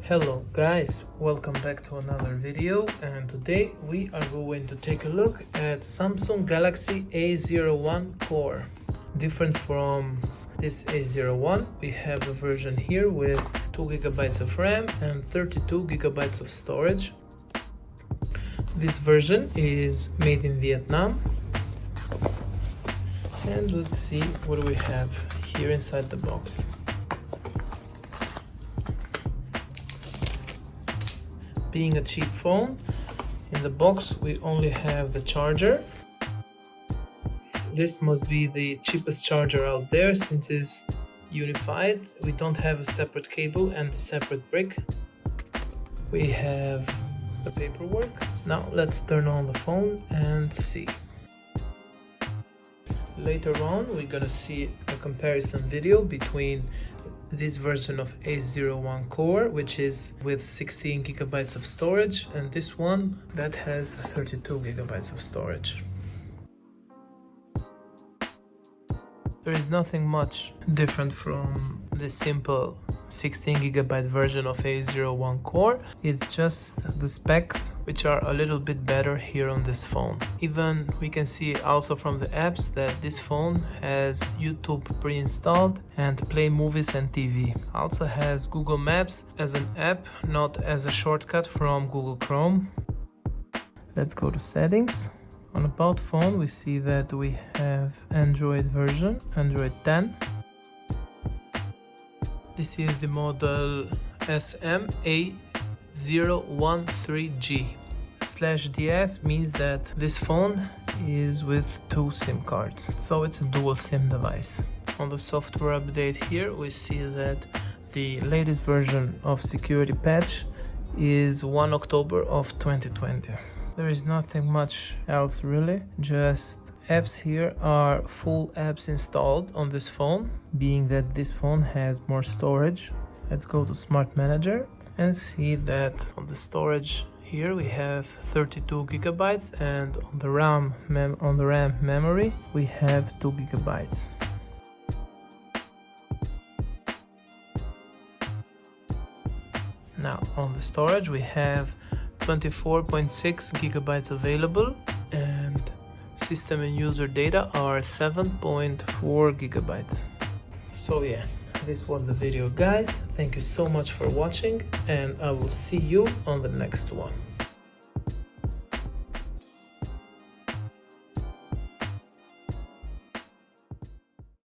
Hello guys, welcome back to another video, and today we are going to take a look at Samsung Galaxy A01 Core. Different from this A01, we have a version here with 2GB of RAM and 32GB of storage. This version is made in Vietnam, and let's see what we have here inside the box. Being a cheap phone, in the box we only have the charger. This must be the cheapest charger out there since it's unified. We don't have a separate cable and a separate brick. We have the paperwork. Now let's turn on the phone and see. Later on we're gonna see a comparison video between this version of A01 Core, which is with 16GB of storage, and this one that has 32GB of storage. There is nothing much different from the simple 16GB version of A01 Core. It's just the specs which are a little bit better here on this phone. Even we can see also from the apps that this phone has YouTube pre-installed and play movies and TV. Also has Google Maps as an app, not as a shortcut from Google Chrome. Let's go to settings. On About Phone we see that we have Android version, Android 10. This is the model SMA0113G. /DS means that this phone is with 2 SIM cards, so it's a dual SIM device. On the software update here we see that the latest version of security patch is 1 October of 2020. There is nothing much else really, just apps here are full apps installed on this phone, being that this phone has more storage. Let's go to Smart Manager and see that on the storage here we have 32GB, and on the RAM memory we have 2GB. Now on the storage we have 24.6GB available, and system and user data are 7.4GB. So yeah, this was the video guys. Thank you so much for watching, and I will see you on the next one.